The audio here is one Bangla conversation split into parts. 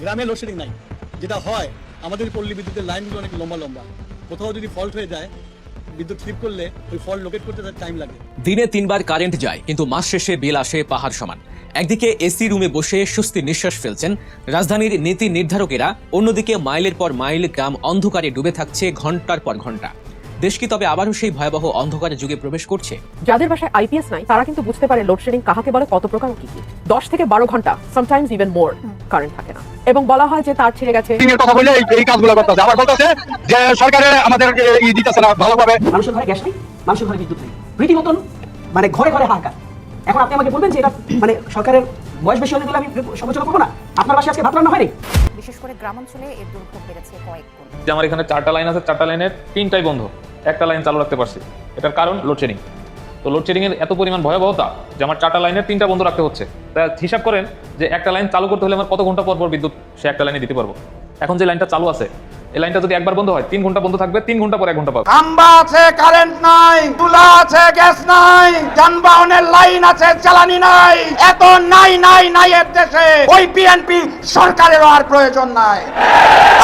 গ্রামে লোডশেডিং নাই, যেটা হয় আমাদের পল্লী বিদ্যুতের লাইনগুলো অনেক লম্বা লম্বা, কোথাও যদি ফল্ট হয়ে যায় বিদ্যুৎ স্লিপ করলে ওই ফল্ট লোকেট করতে তার টাইম লাগে। দিনে 3 বার কারেন্ট যায়, কিন্তু মাস শেষে বিল আসে পাহাড় সমান। একদিকে এসি রুমে বসে স্বস্তির নিঃশ্বাস ফেলছেন রাজধানীর নীতি নির্ধারকেরা, অন্যদিকে মাইলের পর মাইল গ্রাম অন্ধকারে ডুবে থাকছে ঘন্টার পর ঘন্টা। দেশ কি তবে আবারও সেই ভয়াবহ অন্ধকারের যুগে প্রবেশ করছে? যাদের বাসায় আইপিএস নাই তারা কিন্তু বুঝতে পারে লোডশেডিং কাহাকে বলে, কত প্রকার ও কি কি। 10 থেকে 12 ঘন্টা, সামটাইমস ইভেন মোর কারেন্ট থাকে না, এবং বলা হয় যে তার ছিঁড়ে গেছে। কথা বলে এই কাজগুলো করতেছে, আবার বলতেছে যে সরকারে আমাদের দিতেছে না ভালোভাবে। মানুষের ঘরে গ্যাস নেই, মানুষের ঘরে বিদ্যুৎ নেই, রীতিমতন মানে ঘরে ঘরে হাহাকার। এখন আপনি আমাকে বলবেন যে এটা মানে সরকারের বয়স বেশি হলে আমি সমালোচনা করবো না? আপনার বাসায় আজকে ভাত রান্না হয়নি? বিশেষ করে গ্রামাঞ্চলে এর দুর্ভোগ বেড়েছে কয়েক গুণ। যে আমার এখানে 4টা লাইন আছে, 4টা লাইনের 3টাই বন্ধ, একটা লাইন চালু রাখতে পারছি। এটার কারণ লোডশেডিং। তো লোডশেডিং এর এত পরিমাণ ভয়াবহতা যে আমার 4টা লাইনের 3টা বন্ধ রাখতে হচ্ছে। তাই হিসাব করেন যে একটা লাইন চালু করতে হলে আমার কত ঘন্টা পর পর বিদ্যুৎ সে একটা লাইনে দিতে পারবো। এখন যে লাইনটা চালু আছে, এই লাইনটা যদি একবার বন্ধ হয় 3 ঘন্টা বন্ধ থাকবে, 3 ঘন্টা পর 1 ঘন্টা পাবো। খাম্বা আছে, কারেন্ট নাই, চুলা আছে, গ্যাস নাই, যানবাহনের লাইন আছে, জ্বালানি নাই। এত নাই নাই নাই এর দেশে ওই বিএনপি সরকারেরও আর প্রয়োজন নাই।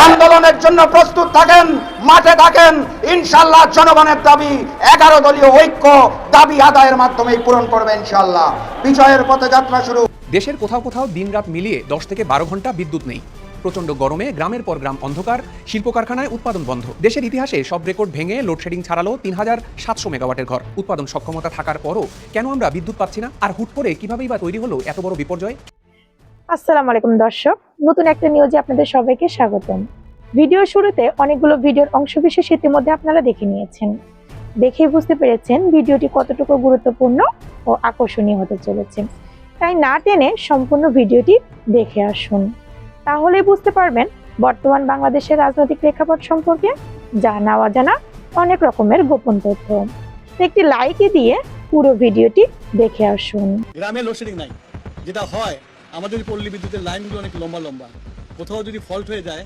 আন্দোলনের জন্য প্রস্তুত থাকেন, মাঠে থাকেন। ইনশাআল্লাহ জনগণের দাবি 11 দলীয় ঐক্য দাবি আদায়ের মাধ্যমে পূরণ করবে ইনশাআল্লাহ। বিজয়ের পথে যাত্রা শুরু। দেশের কোথাও কোথাও দিনরাত মিলিয়ে 10 থেকে 12 ঘন্টা বিদ্যুৎ নেই। প্রচণ্ড গরমে গ্রামের পর গ্রাম অন্ধকার, শিল্প কারখানায় উৎপাদন বন্ধ। দেশের ইতিহাসে সব রেকর্ড ভেঙে লোডশেডিং ছাড়ালো 3700 মেগাওয়াটের ঘর। উৎপাদন সক্ষমতা থাকার পরও কেন আমরা বিদ্যুৎ পাচ্ছি না? আর হুট করে কিভাবেই বা তৈরি হলো এত বড় বিপর্যয়? আসসালামু আলাইকুম দর্শক, নতুন একটা নিউজে আপনাদের সবাইকে স্বাগতম। ভিডিও শুরুতে অনেকগুলো ভিডিওর অংশবিশেষ ইতিমধ্যে আপনারা দেখে নিয়েছেন। দেখেই বুঝতে পেরেছেন ভিডিওটি কতটুকু গুরুত্বপূর্ণ ও আকর্ষণীয় হতে চলেছে। তাই না টেনে সম্পূর্ণ ভিডিওটি দেখে আসুন, তাহলেই বুঝতে পারবেন বর্তমান বাংলাদেশের রাজনৈতিক প্রেক্ষাপট সম্পর্কে জানা অজানা অনেক রকমের গোপন তথ্য। একটি লাইকই দিয়ে পুরো ভিডিওটি দেখে আসুন। গ্রামে লোডশেডিং নাই, যেটা হয় আমাদের পল্লী বিদ্যুতের লাইনগুলো অনেক লম্বা লম্বা, কোথাও যদি ফল্ট হয়ে যায়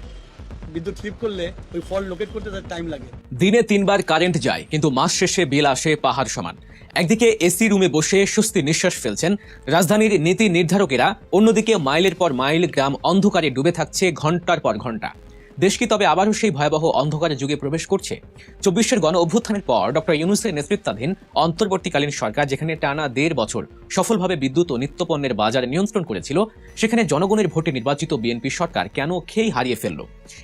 বিদ্যুৎ স্লিপ করলে ওই ফল্ট লোকেট করতে তার টাইম লাগে। দিনে 3 বার কারেন্ট যায়, কিন্তু মাস শেষে বিল আসে পাহাড় সমান। একদিকে এসি রুমে বসে স্বস্তির নিঃশ্বাস ফেলছেন রাজধানীর নীতি নির্ধারকেরা, অন্যদিকে মাইলের পর মাইল গ্রাম অন্ধকারে ডুবে থাকছে ঘন্টার পর ঘন্টা। দেশ কি তবে আবারও সেই ভয়াবহ অন্ধকারের যুগে প্রবেশ করছে? 24-এর গণ অভ্যুত্থানের পর ডক্টর ইউনূসের নেতৃত্বাধীন অন্তর্বর্তীকালীন সরকার যেখানে টানা 1.5 বছর সফলভাবে বিদ্যুৎ ও নিত্যপণ্যের বাজার নিয়ন্ত্রণ করেছিল, সেখানে জনগণের ভোটে নির্বাচিত বিএনপি সরকার কেন খেই হারিয়ে ফেলল?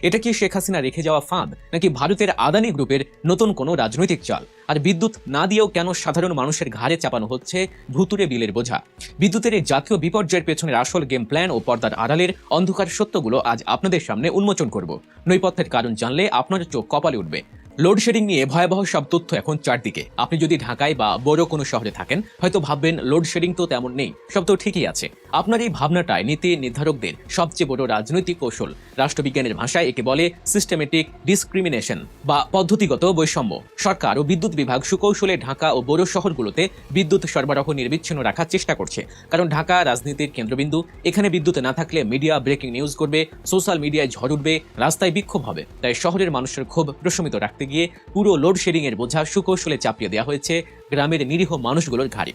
এটা কি শেখ হাসিনা রেখে যাওয়া ফাঁদ, নাকি ভারতের আদানি গ্রুপের নতুন কোনো রাজনৈতিক চাল? আর বিদ্যুৎ না দিয়েও কেন সাধারণ মানুষের ঘাড়ে চাপানো হচ্ছে ভুতুরে বিলের বোঝা? বিদ্যুতের এই জাতীয় বিপর্যয়ের পেছনের আসল গেম প্ল্যান ও পর্দার আড়ালের অন্ধকার সত্যগুলো আজ আপনাদের সামনে উন্মোচন করব। নৈপথ্যের কারণ জানলে আপনার চোখ কপালে উঠবে। লোডশেডিং নিয়ে ভয়াবহ সব তথ্য এখন চারদিকে। আপনি যদি ঢাকায় বা বড় কোনো শহরে থাকেন, হয়তো ভাববেন লোডশেডিং তো তেমন নেই, সব তো ঠিকই আছে। আপনার এই ভাবনাটাই নীতি নির্ধারকদের সবচেয়ে বড় রাজনৈতিক কৌশল। রাষ্ট্রবিজ্ঞানের ভাষায় একে বলে সিস্টেমেটিক ডিসক্রিমিনেশন বা পদ্ধতিগত বৈষম্য। সরকার ও বিদ্যুৎ বিভাগ সুকৌশলে ঢাকা ও বড় শহরগুলোতে বিদ্যুৎ সরবরাহ নির্বিচ্ছিন্ন রাখার চেষ্টা করছে, কারণ ঢাকা রাজনীতির কেন্দ্রবিন্দু। এখানে বিদ্যুৎ না থাকলে মিডিয়া ব্রেকিং নিউজ করবে, সোশ্যাল মিডিয়ায় ঝড় উঠবে, রাস্তায় বিক্ষোভ হবে। তাই শহরের মানুষের ক্ষোভ প্রশমিত রাখতে গিয়ে পুরো লোডশেডিং এর বোঝা সুকৌশলে চাপিয়ে দেওয়া হয়েছে গ্রামের নিরীহ মানুষগুলোর ঘাড়ে।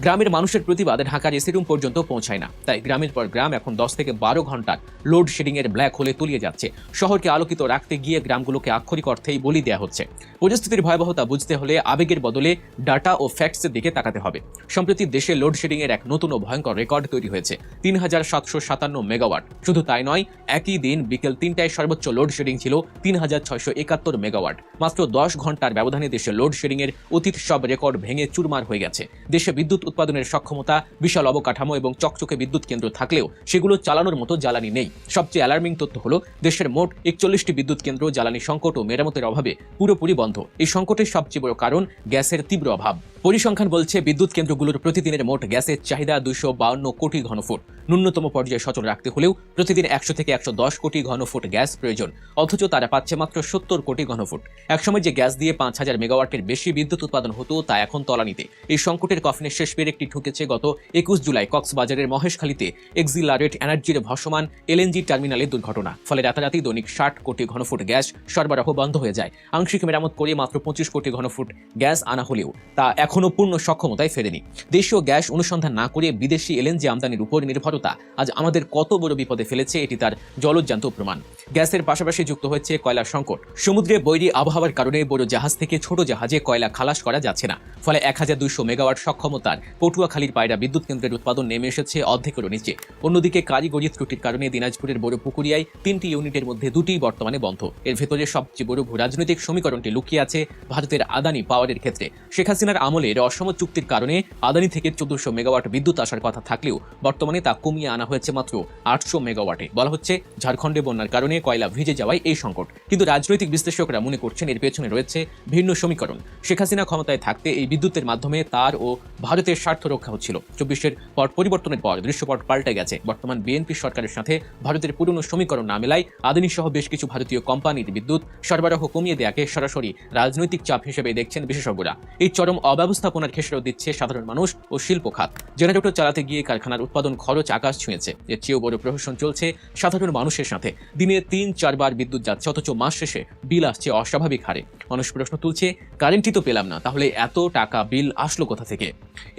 গ্রামের মানুষের প্রতিবাদ ঢাকার এসি রুম পর্যন্ত পৌঁছায় না, তাই গ্রামের পর গ্রাম এখন 10 থেকে 12 ঘন্টার লোডশেডিং এর ব্ল্যাক হোলে তলিয়ে যাচ্ছে। শহরকে আলোকিত রাখতে গিয়ে গ্রামগুলোকে আক্ষরিক অর্থেই বলি দেওয়া হচ্ছে। পরিস্থিতির ভয়াবহতা বুঝতে হলে আবেগের বদলে ডাটা ও ফ্যাক্টসের দিকে তাকাতে হবে। সম্প্রতি দেশে লোডশেডিং এর এক নতুন ও ভয়ঙ্কর রেকর্ড তৈরি হয়েছে, 3757 মেগাওয়াট। শুধু তাই নয়, একই দিন বিকেল 3টায় সর্বোচ্চ লোডশেডিং ছিল 3671 মেগাওয়াট। মাত্র 10 ঘন্টার ব্যবধানে দেশে লোডশেডিং এর অতীত সব রেকর্ড ভেঙে চুরমার হয়ে গেছে। দেশে বিদ্যুৎ উৎপাদনের সক্ষমতা, বিশাল অবকাঠামো এবং চকচকে বিদ্যুৎ কেন্দ্র থাকলেও সেগুলো চালানোর মতো জ্বালানি নেই। সবচেয়ে অ্যালার্মিং তথ্য হলো দেশের মোট 41টি বিদ্যুৎ কেন্দ্র জ্বালানি সংকট ও মেরামতের অভাবে পুরোপুরি বন্ধ। এই সংকটের সবচেয়ে বড় কারণ গ্যাসের তীব্র অভাব। পরিসংখ্যান বলছে বিদ্যুৎ কেন্দ্রগুলোর প্রতিদিনের মোট গ্যাসের চাহিদা 252 কোটি ঘনফুট। ন্যূনতম পর্যায়ে সচল রাখতে হলেও প্রতিদিন 100 থেকে 110 কোটি ঘনফুট গ্যাস প্রয়োজন, অথচ তারা পাচ্ছে মাত্র 70 কোটি ঘনফুট। একসময় যে গ্যাস দিয়ে 5000 মেগাওয়াটের বেশি বিদ্যুৎ উৎপাদন হতো, তা এখন তলানিতে। এই সংকটের কফিনের শেষ পেরেকটি ঠুকেছে গত 21 জুলাই কক্সবাজারের মহেশখালীতে এক্সিলারেট এনার্জির ভাসমান এলএনজি টার্মিনালের দুর্ঘটনা। ফলে রাতারাতি দৈনিক 60 কোটি ঘনফুট গ্যাস সরবরাহ বন্ধ হয়ে যায়। আংশিক মেরামত করে মাত্র 25 কোটি ঘনফুট গ্যাস আনা হলেও তা এখনো পূর্ণ সক্ষমতায় ফেরেনি। দেশীয় গ্যাস অনুসন্ধান না করে বিদেশি এলএনজি আমদানির উপর নির্ভর নির্ভরতা আজ আমাদের কত বড় বিপদে ফেলেছে এটি তার জলজ্জান্ত প্রমাণ। গ্যাসের পাশাপাশি যুক্ত হচ্ছে কয়লা সংকট। সমুদ্রে বৈরী আবহাওয়ার কারণে বড় জাহাজ থেকে ছোট জাহাজে কয়লা খালাস করা যাচ্ছে না, ফলে 1200 মেগাওয়াট সক্ষমতার পটুয়াখালীর পায়রা বিদ্যুৎ কেন্দ্রের উৎপাদন নেমে এসেছে অর্ধেকেরও নিচে। অন্যদিকে কারিগরি ত্রুটির কারণে দিনাজপুরের বড় পুকুরিয়ায় 3টি ইউনিটের মধ্যে 2টি বর্তমানে বন্ধ। এর ভেতরে সবচেয়ে বড় রাজনৈতিক সমীকরণটি লুকিয়ে আছে ভারতের আদানি পাওয়ারের ক্ষেত্রে। শেখ হাসিনার আমলের অসম চুক্তির কারণে আদানি থেকে 1400 মেগাওয়াট বিদ্যুৎ আসার কথা থাকলেও বর্তমানে তা কমিয়ে আনা হয়েছে মাত্র 800 মেগাওয়াটে। বলা হচ্ছে ঝাড়খণ্ডে বন্যার কারণে কয়লা ভিজে যাওয়ায় এই সংকট, কিন্তু রাজনৈতিক বিশ্লেষকরা মনে করছেন এর পেছনে রয়েছে ভিন্ন সমীকরণ। শেখ হাসিনা ক্ষমতায় থাকতে এই বিদ্যুতের মাধ্যমে তার ও ভারতের স্বার্থ রক্ষা হচ্ছিল। 24-এর পর পরিবর্তনের পর দৃশ্যপট পাল্টে গেছে। বর্তমান বিএনপি সরকারের সাথে ভারতের পুরনো সমীকরণ না মেলায় আদানি সহ বেশ কিছু ভারতীয় কোম্পানির বিদ্যুৎ সরবরাহ কমিয়ে দেয়াকে সরাসরি রাজনৈতিক চাপ হিসেবে দেখছেন বিশেষজ্ঞরা। এই চরম অব্যবস্থাপনার খেসারত দিচ্ছে সাধারণ মানুষ ও শিল্প খাত। জেনারেটর চালাতে গিয়ে কারখানার উৎপাদন খরচ আকাশ ছুঁয়েছে। এর চেয়েও বড় প্রহসন চলছে সাধারণ মানুষের সাথে। দিনে 3-4 বার বিদ্যুৎ যাচ্ছে, অথচ মাস শেষে বিল আসছে অস্বাভাবিক হারে। মানুষ প্রশ্ন তুলছে, কারেন্টই তো পেলাম না, তাহলে এত টাকা বিল আসলো কোথা থেকে?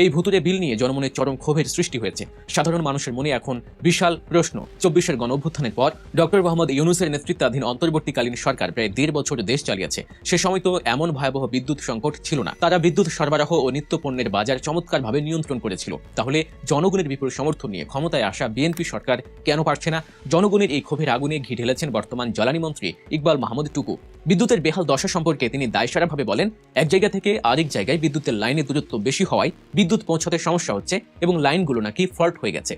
এই ভুতুরে বিল নিয়ে জনমনে চরম ক্ষোভের সৃষ্টি হয়েছে। সাধারণ মানুষের মনে এখন বিশাল প্রশ্ন। 24-এর গণঅভ্যুত্থানের পর ডক্টর মোহাম্মদ ইউনূসের নেতৃত্বাধীন অন্তর্বর্তীকালীন সরকার প্রায় 1.5 বছর দেশ চালিয়েছে। সে সময় তো এমন ভয়াবহ বিদ্যুৎ সংকট ছিল না। তারা বিদ্যুৎ সরবরাহ ও নিত্যপণ্যের বাজার চমৎকারভাবে নিয়ন্ত্রণ করেছিল। তাহলে জনগণের বিপুল সমর্থন নিয়ে ক্ষমতায় আসা বিএনপি সরকার কেন পারছে না? জনগণের এই ক্ষোভের আগুনে ঘি ঢেলেছেন বর্তমান জ্বালানি মন্ত্রী ইকবাল মাহমুদ টুকু। বিদ্যুতের বেহাল দশা সম্পর্কে তিনি দায়সারাভাবে বলেন, এক জায়গা থেকে আরেক জায়গায় বিদ্যুতের লাইনের দূরত্ব বেশি হওয়ায় বিদ্যুৎ পৌঁছাতে সমস্যা হচ্ছে এবং লাইনগুলো নাকি ফল্ট হয়ে গেছে।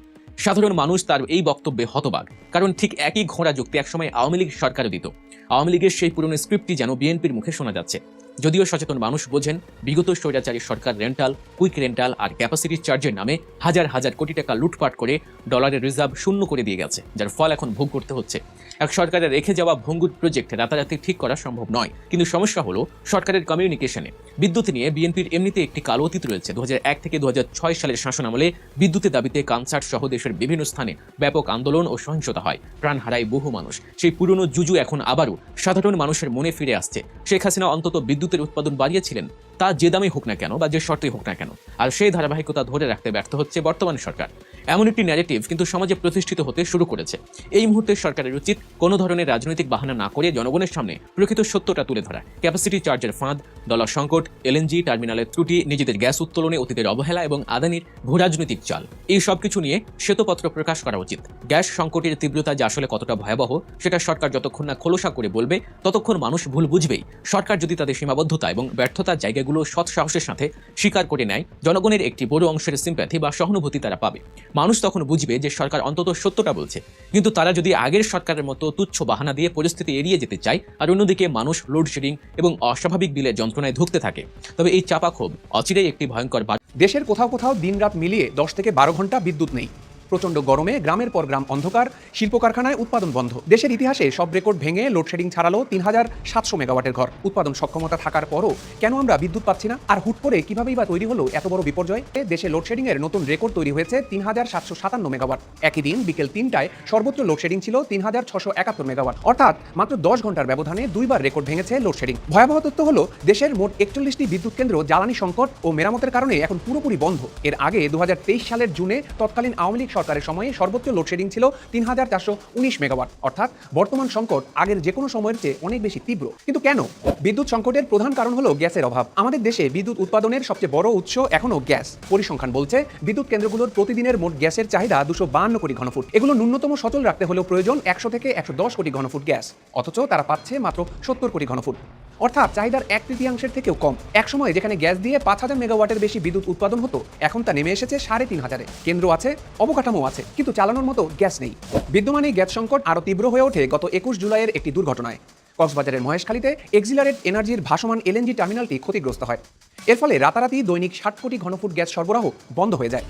সাধারণ মানুষ তার এই বক্তব্যে হতবাক, কারণ ঠিক একই ঘোড়া যুক্তি একসময় আওয়ামী লীগ সরকারও দিত। আওয়ামী লীগের সেই পুরনো স্ক্রিপ্টটি যেন বিএনপির মুখে শোনা যাচ্ছে। যদিও সচেতন মানুষ বোঝেন বিগত স্বৈরাচারী সরকার রেন্টাল, কুইক রেন্টাল আর ক্যাপাসিটি চার্জের নামে হাজার হাজার কোটি টাকা লুটপাট করে ডলারের রিজার্ভ শূন্য করে দিয়ে গেছে, যার ফল এখন ভোগ করতে হচ্ছে। এক সরকারের রেখে যাওয়া ভঙ্গুর প্রজেক্ট রাতারাতি ঠিক করা সম্ভব নয়, কিন্তু সমস্যা হলো সরকারের কমিউনিকেশনে। বিদ্যুৎ নিয়ে বিএনপির এমনিতে একটি কালো অতীত রয়েছে। 2001 থেকে 2006 সালের শাসন আমলে বিদ্যুতের দাবিতে কনসার্ট সহ দেশের বিভিন্ন স্থানে ব্যাপক আন্দোলন ও সহিংসতা হয়, প্রাণ হারায় বহু মানুষ। সেই পুরনো জুজু এখন আবারও সাধারণ মানুষের মনে ফিরে আসছে। শেখ হাসিনা অন্তত বিদ্যুতের উৎপাদন বাড়িয়েছিলেন, তা যে দামে হোক না কেন বা যে শর্তে হোক না কেন, আর সেই ধারাবাহিকতা ধরে রাখতে ব্যর্থ হচ্ছে বর্তমান সরকার। এমন একটি ন্যারেটিভ কিন্তু সমাজে প্রতিষ্ঠিত হতে শুরু করেছে। এই মুহূর্তে সরকারের উচিত কোনো ধরনের রাজনৈতিক বাহানা না করে জনগণের সামনে প্রকৃত সত্যটা তুলে ধরা। ক্যাপাসিটি চার্জের ফাঁদ, ডলার সংকট, এলএনজি টার্মিনালের ত্রুটি, নিজেদের গ্যাস উত্তোলনে অতীতের অবহেলা এবং আদানির ভূরাজনৈতিক চাল, এই সবকিছু নিয়ে শ্বেতপত্র প্রকাশ করা উচিত। গ্যাস সংকটের তীব্রতা যে আসলে কতটা ভয়াবহ সেটা সরকার যতক্ষণ না খোলসা করে বলবে ততক্ষণ মানুষ ভুল বুঝবেই। সরকার যদি তাদের সীমাবদ্ধতা এবং ব্যর্থতার জায়গাগুলো সৎ সাহসের সাথে স্বীকার করে নেয়, জনগণের একটি বড় অংশের সিম্প্যাথি বা সহানুভূতি তারা পাবে। মানুষ তখন বুঝবে যে সরকার অন্তত সত্যটা বলছে। কিন্তু তারা যদি আগের সরকারের মতো তুচ্ছ বাহানা দিয়ে পরিস্থিতি এড়িয়ে যেতে চায়, আর অন্যদিকে মানুষ লোডশেডিং এবং অস্বাভাবিক বিলের যন্ত্রণায় ধুঁকতে থাকে, তবে এই চাপা ক্ষোভ অচিরেই একটি ভয়ঙ্কর দেশের কোথাও কোথাও দিনরাত মিলিয়ে 10 থেকে 12 ঘন্টা বিদ্যুৎ নেই। প্রচণ্ড গরমে গ্রামের পর গ্রাম অন্ধকার, শিল্প কারখানায় উৎপাদন বন্ধ। দেশের ইতিহাসে সব রেকর্ড ভেঙে লোডশেডিং ছাড়ালো 3700 মেগাওয়াটের ঘর। উৎপাদন সক্ষমতা থাকার পরও কেন আমরা বিদ্যুৎ পাচ্ছি না? আর হুট করে কিভাবেই বা তৈরি হলো এত বড় বিপর্যয়? দেশে লোডশেডিং এর নতুন রেকর্ড তৈরি হয়েছে 3757 মেগাওয়াট। একই দিন বিকেল 3টায় সর্বোচ্চ লোডশেডিং ছিল 3671 মেগাওয়াট, অর্থাৎ মাত্র 10 ঘন্টার ব্যবধানে দুইবার রেকর্ড ভেঙেছে লোডশেডিং। ভয়াবহ তথ্য হলো দেশের মোট 41টি বিদ্যুৎ কেন্দ্র জ্বালানি সংকট ও মেরামতের কারণে এখন পুরোপুরি বন্ধ। এর আগে 2023 সালের জুনে তৎকালীন আওয়ামী লীগ সরকারের সময়ে সর্বোচ্চ লোডশেডিং ছিল 3419 মেগাওয়াট, অর্থাৎ বর্তমান সংকট আগের যে কোনো সময়ের চেয়ে অনেক বেশি তীব্র। কিন্তু কেন? বিদ্যুৎ সংকটের প্রধান কারণ হলো গ্যাসের অভাব। আমাদের দেশে বিদ্যুৎ উৎপাদনের সবচেয়ে বড় উৎস এখনো গ্যাস। পরিসংখ্যান বলছে বিদ্যুৎ কেন্দ্রগুলোর প্রতিদিনের মোট গ্যাসের চাহিদা 252 কোটি ঘনফুট। এগুলো ন্যূনতম সচল রাখতে হলেও প্রয়োজন 100 থেকে 110 কোটি ঘনফুট গ্যাস, অথচ তারা পাচ্ছে মাত্র 70 কোটি ঘনফুট, অর্থাৎ চাহিদার 1/3 থেকেও কম। এক সময় যেখানে গ্যাস দিয়ে 5000 মেগাওয়াটের বেশি বিদ্যুৎ উৎপাদন হতো, এখন তা নেমে এসেছে 3500-এ। কেন্দ্র আছে, অবকাঠামো আছে, কিন্তু চালানোর মতো গ্যাস নেই। বিদ্যমান এই গ্যাস সংকট আরও তীব্র হয়ে ওঠে গত 21 জুলাইয়ের একটি দুর্ঘটনায়। কক্সবাজারের মহেশখালীতে এক্সিলারেট এনার্জির ভাসমান এলএনজি টার্মিনালটি ক্ষতিগ্রস্ত হয়। এর ফলে রাতারাতি দৈনিক 60 কোটি ঘনফুট গ্যাস সরবরাহ বন্ধ হয়ে যায়।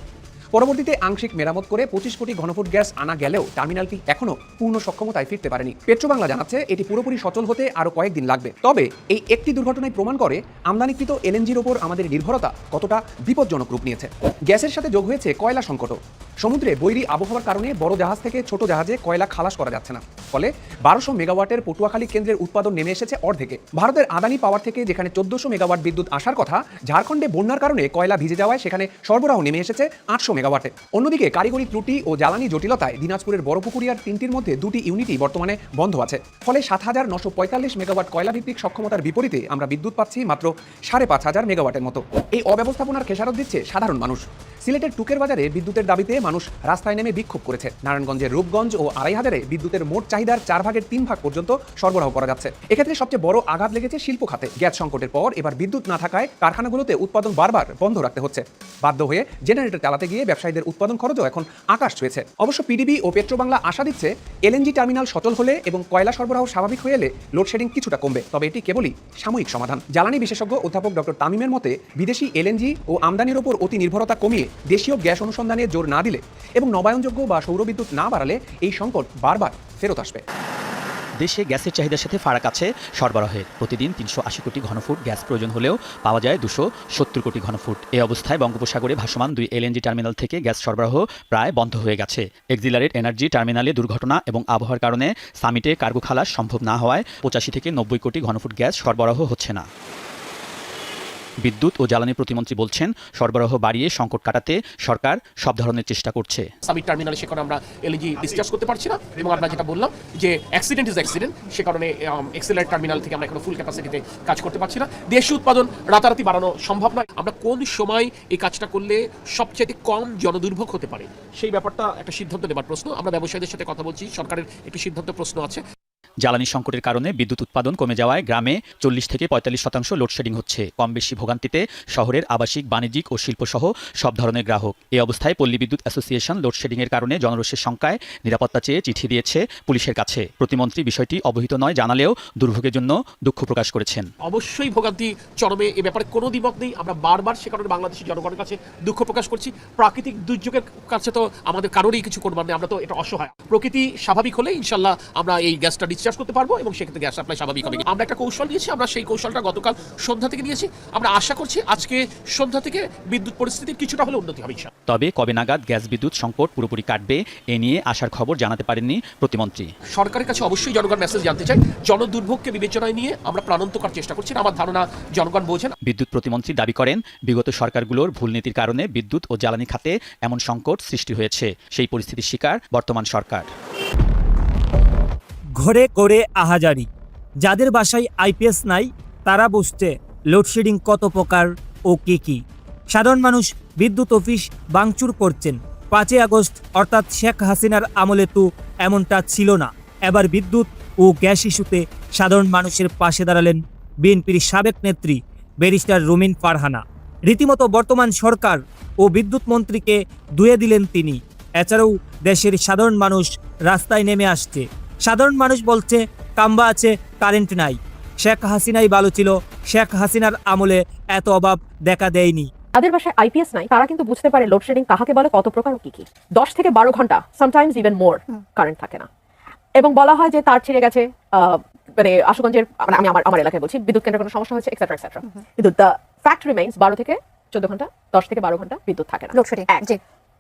পরবর্তীতে আংশিক মেরামত করে 25 কোটি ঘনফুট গ্যাস আনা গেলেও টার্মিনালটি এখনো পূর্ণ সক্ষমতায় ফিরতে পারেনি। পেট্রোবাংলা জানাচ্ছে এটি পুরোপুরি সচল হতে আরও কয়েকদিন লাগবে। তবে এই একটি দুর্ঘটনায় প্রমাণ করে আমদানিকৃত এলএনজির ওপর আমাদের নির্ভরতা কতটা বিপজ্জনক রূপ নিয়েছে। গ্যাসের সাথে যোগ হয়েছে কয়লা সংকটও। সমুদ্রে বৈরী আবহাওয়ার কারণে বড় জাহাজ থেকে ছোট জাহাজে কয়লা খালাস করা যাচ্ছে না, ফলে 1200 মেগাওয়াটের পটুয়াখালী কেন্দ্রের উৎপাদন নেমে এসেছে অর্ধেকে। ভারতের আদানি পাওয়ার থেকে যেখানে 1400 মেগাওয়াট বিদ্যুৎ আসার কথা, ঝাড়খণ্ডে বন্যার কারণে কয়লা ভিজে যাওয়ায় সেখানে সরবরাহ নেমে এসেছে 800 মেগাওয়াটে। অন্যদিকে কারিগরি ত্রুটি ও জ্বালানি জটিলতায় দিনাজপুরের বড়পুকুরিয়ার 3টির মধ্যে 2টি ইউনিটই বর্তমানে বন্ধ আছে। ফলে 7945 মেগাওয়াট কয়লা ভিত্তিক সক্ষমতার বিপরীতে আমরা বিদ্যুৎ পাচ্ছি মাত্র 5500 মেগাওয়াটের মতো। এই অব্যবস্থাপনার খেসারত দিচ্ছে সাধারণ মানুষ। সিলেটের টুকের বাজারে বিদ্যুতের দাবিতে মানুষ রাস্তায় নেমে বিক্ষোভ করেছে। নারায়ণগঞ্জের রূপগঞ্জ ও আড়াইহাজারে বিদ্যুতের মোট চাহিদার 4 ভাগের 3 ভাগ পর্যন্ত সরবরাহ করা যাচ্ছে। এক্ষেত্রে সবচেয়ে বড় আঘাত লেগেছে শিল্প খাতে। গ্যাস সংকটের পর এবার বিদ্যুৎ না থাকায় কারখানাগুলোতে উৎপাদন বারবার বন্ধ রাখতে হচ্ছে। বাধ্য হয়ে জেনারেটর চালাতে গিয়ে ব্যবসায়ীদের উৎপাদন খরচও এখন আকাশ ছুঁয়েছে। অবশ্য পিডিবি ও পেট্রোবাংলা আশা দিচ্ছে এলএনজি টার্মিনাল সচল হলে এবং কয়লা সরবরাহ স্বাভাবিক হয়ে এলে লোডশেডিং কিছুটা কমবে, তবে এটি কেবলই সাময়িক সমাধান। জ্বালানি বিশেষজ্ঞ অধ্যাপক ডক্টর তামিমের মতে বিদেশি এলএনজি ও আমদানির ওপর অতি নির্ভরতা কমিয়ে দেশীয় গ্যাস অনুসন্ধানে জোর না দিলে এবং নবায়নযোগ্য বা সৌরবিদ্যুৎ না বাড়ালে এই সংকট বারবার ফেরত আসবে। দেশে গ্যাসের চাহিদার সাথে ফারাক আছে সরবরাহের। প্রতিদিন 380 কোটি ঘনফুট গ্যাস প্রয়োজন হলেও পাওয়া যায় 270 কোটি ঘনফুট। এই অবস্থায় বঙ্গোপসাগরে ভাসমান 2 এলএনজি টার্মিনাল থেকে গ্যাস সরবরাহ প্রায় বন্ধ হয়ে গেছে। এক্সিলারেট এনার্জি টার্মিনালে দুর্ঘটনা এবং আবহাওয়ার কারণে সামিটে কার্গো খালাস সম্ভব না হওয়ায় 85 থেকে 90 কোটি ঘনফুট গ্যাস সরবরাহ হচ্ছে না। বিদ্যুৎ ও জ্বালানি প্রতিমন্ত্রী বলছেন, সরবরাহ বাড়িয়ে সংকট কাটাতে সরকার সব ধরনের চেষ্টা করছে। সামিট টার্মিনালে সে কারণে আমরা এলএনজি ডিসচার্জ করতে পারছি না, এবং আমরা যেটা বললাম যে অ্যাক্সিডেন্ট ইজ অ্যাক্সিডেন্ট, সে কারণে এক্সিলারেট টার্মিনাল থেকে আমরা এখনো ফুল ক্যাপাসিটিতে কাজ করতে পারছি না। দেশীয় উৎপাদন রাতারাতি বাড়ানো সম্ভব নয়। আমরা কোন সময় এই কাজটা করলে সবচেয়ে কম জনদুর্ভোগ হতে পারে সেই ব্যাপারটা একটা সিদ্ধান্ত নেবার প্রশ্ন। আমরা ব্যবসায়ীদের সাথে কথা বলছি, সরকারের একটি সিদ্ধান্ত প্রশ্ন আছে। জ্বালানি সংকটের কারণে বিদ্যুৎ উৎপাদন কমে যাওয়ায় গ্রামে 40 থেকে 45% লোডশেডিং হচ্ছে। কম বেশি ভোগান্তিতে শহরের আবাসিক, বাণিজ্যিক ও শিল্পসহ সব ধরনের গ্রাহক। এই অবস্থায় পল্লী বিদ্যুৎ অ্যাসোসিয়েশন লোডশেডিংয়ের কারণে জনরোষের শঙ্কায় নিরাপত্তা চেয়ে চিঠি দিয়েছে পুলিশের কাছে। প্রতিমন্ত্রী বিষয়টি অবহিত নয় জানালেও দুর্ভোগের জন্য দুঃখ প্রকাশ করেছেন। অবশ্যই ভোগান্তি চরমে, এ ব্যাপারে কোনো দ্বিমত নেই। আমরা বারবার সে কারণে বাংলাদেশের জনগণের কাছে দুঃখ প্রকাশ করছি। প্রাকৃতিক দুর্যোগের কাছে তো আমাদের কারোরই কিছু করবার নেই, আমরা তো এটা অসহায়। প্রকৃতি স্বাভাবিক হলে ইনশাল্লাহ আমরা এই গ্যাসটা ডিসচার্জ করতে পারবো এবং সেক্ষেত্রে গ্যাস সাপ্লাই স্বাভাবিক হবে। আমরা একটা কৌশল নিয়েছি, আমরা সেই কৌশলটা গতকাল সন্ধ্যা থেকে নিয়েছি। আমরা আশা করছি আজকে সন্ধ্যা থেকে বিদ্যুৎ পরিস্থিতির কিছুটা হলে উন্নতি হবে ইনশাল্লাহ। তবে কবে নাগাদ গ্যাস বিদ্যুৎ সংকট পুরোপুরি কাটবে এ নিয়ে আশার খবর জানাতে পারেননি প্রতিমন্ত্রী। সরকারের কাছে অবশ্যই জনগণ মেসেজ জানতে চাই। জনদুর্ভোগকে বিবেচনায় নিয়ে আমরা প্রাণান্তকর চেষ্টা করছি, আমার ধারণা জনগণ বোঝেন। বিদ্যুৎ প্রতিমন্ত্রী দাবি করেন, বিগত সরকারগুলোর ভুল নীতির কারণে বিদ্যুৎ ও জ্বালানি খাতে এমন সংকট সৃষ্টি হয়েছে। সেই পরিস্থিতির শিকার বর্তমান সরকার। ঘরে ঘরে আহাজারি, যাদের বাসায় আইপিএস নাই তারা বুঝছে লোডশেডিং কত প্রকার ও কি কি। সাধারণ মানুষ বিদ্যুৎ অফিস ভাঙচুর করছেন। 5 আগস্ট অর্থাৎ শেখ হাসিনার আমলে তো এমনটা ছিল না। এবার বিদ্যুৎ ও গ্যাস ইস্যুতে সাধারণ মানুষের পাশে দাঁড়ালেন বিএনপির সাবেক নেত্রী ব্যারিস্টার রুমিন ফারহানা। রীতিমতো বর্তমান সরকার ও বিদ্যুৎ মন্ত্রীকে ধুয়ে দিলেন তিনি। এছাড়াও দেশের সাধারণ মানুষ রাস্তায় নেমে আসছে। সাধারণ মানুষ বলছে, কাম্বা আছে, কারেন্ট নাই। শেখ হাসিনাই ভালো ছিল, শেখ হাসিনার আমলে এত অভাব দেখা দেয়নি। তাদের বাসায় আইপিএস নাই, তারা কিন্তু বুঝতে পারে লোডশেডিং কাহাকে বলে, কত প্রকার ও কি কি। 10 থেকে 12 ঘন্টা, সামটাইমস ইভেন মোর কারেন্ট থাকে না। এবং বলা হয় যে তার ছিঁড়ে গেছে, মানে আশুগঞ্জের, মানে আমি আমার এলাকায় বলছি, বিদ্যুৎ কেন্দ্রের কোনো সমস্যা হয়েছে, এক্সেট্রা এক্সেট্রা। কিন্তু দ্য ফ্যাক্ট রিমেইনস 12 থেকে 14 ঘন্টা, 10 থেকে 12 ঘন্টা বিদ্যুৎ থাকে না। লোডশেডিং।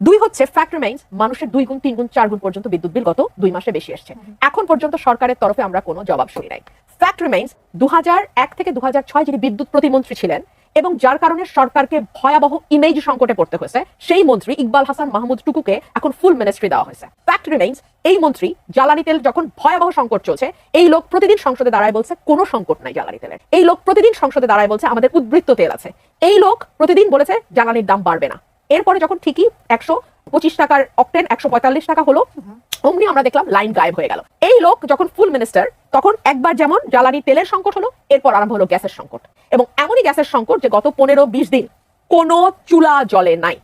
দুই হচ্ছে ফ্যাক্ট রিমেইনস মানুষের 2 গুণ 3 গুণ 4 গুণ পর্যন্ত বিদ্যুৎ বিল গত 2 মাসে বেশি আসছে। এখন পর্যন্ত সরকারের তরফে আমরা কোনো জবাব শুনি নাই। ফ্যাক্ট রিমেইনস 2001 থেকে 2006 যিনি বিদ্যুৎ প্রতিমন্ত্রী ছিলেন এবং যার কারণে সরকারকে ভয়াবহ ইমেজ সংকটে পড়তে হয়েছে, সেই মন্ত্রী ইকবাল হাসান মাহমুদ টুকুকে এখন ফুল মিনিস্ট্রি দেওয়া হয়েছে। ফ্যাক্ট রিমেইনস এই মন্ত্রী জ্বালানি তেল যখন ভয়াবহ সংকট চলছে, এই লোক প্রতিদিন সংসদে দাঁড়ায় বলছে কোনো সংকট নাই জ্বালানি তেলের। এই লোক প্রতিদিন সংসদে দাঁড়ায় বলছে আমাদের উদ্বৃত্ত তেল আছে। এই লোক প্রতিদিন বলেছে জ্বালানির দাম বাড়বে না। এরপরে যখন ঠিকই 125 টাকার অকটেন 145 টাকা হলো, অমনি আমরা দেখলাম লাইন গায়েব হয়ে গেল। এই লোক যখন ফুল মিনিস্টার, তখন একবার যেমন জ্বালানি তেলের সংকট হলো, এরপর আরম্ভ হলো গ্যাসের সংকট। এবং এমনই গ্যাসের সংকট যে গত 15-20 দিন কোনো চুলা জ্বলে নাই।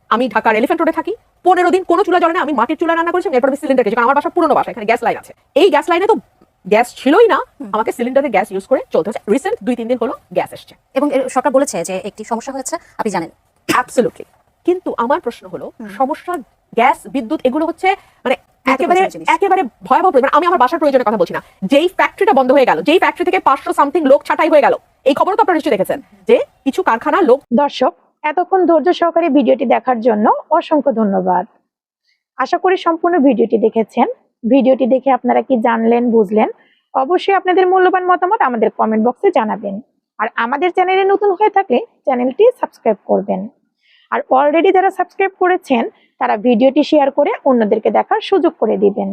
আমি ঢাকার এলিফ্যান্ট রোডে থাকি, 15 দিন কোনো চুলা জ্বলে না। আমি মাটির চুলা রান্না করেছি, এরপর আমি সিলিন্ডার খেয়েছি, কারণ আমার বাসা পুরনো বাসা, এখানে গ্যাস লাইন আছে। এই গ্যাস লাইনে তো গ্যাস ছিলই না, আমাকে সিলিন্ডারে গ্যাস ইউজ করে চলতে হচ্ছে। রিসেন্ট 2-3 দিন হলো গ্যাস এসছে এবং সরকার বলেছে যে একটি সমস্যা হয়েছে, আপনি জানেন। অ্যাবসলিউটলি। কিন্তু আমার প্রশ্ন হলো, সমস্যা গ্যাস, বিদ্যুৎ এগুলো হচ্ছে মানে একেবারে ভয়াবহ। আমি আমার বাসার প্রয়োজনের কথা বলছি না। যেই ফ্যাক্টরিটা বন্ধ হয়ে গেল, যেই ফ্যাক্টরি থেকে 500 সামথিং লোক ছাঁটাই হয়ে গেল, এই খবর তো আপনারা নিশ্চয়ই দেখেছেন যে কিছু কারখানা লোক। দর্শক, এতক্ষণ ধৈর্য সহকারে ভিডিওটি দেখার জন্য অসংখ্য ধন্যবাদ। আশা করি সম্পূর্ণ ভিডিওটি দেখেছেন। ভিডিওটি দেখে আপনারা কি জানলেন, বুঝলেন? অবশ্যই আপনাদের মূল্যবান মতামত আমাদের কমেন্ট বক্সে জানাবেন। আর আমাদের চ্যানেলে নতুন হয়ে থাকলে চ্যানেলটি সাবস্ক্রাইব করবেন। আর অলরেডি যারা সাবস্ক্রাইব করেছেন তারা ভিডিওটি শেয়ার করে অন্যদেরকে দেখার সুযোগ করে দিবেন।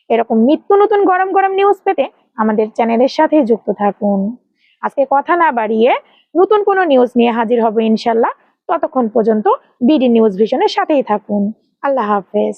এরকম নিত্য নতুন গরম গরম নিউজ পেতে আমাদের চ্যানেলের সাথেই যুক্ত থাকুন। আজকে কথা না বাড়িয়ে নতুন কোনো নিউজ নিয়ে হাজির হব ইনশাল্লাহ। ততক্ষণ পর্যন্ত বিডি নিউজ ভিশনের সাথেই থাকুন। আল্লাহ হাফেজ।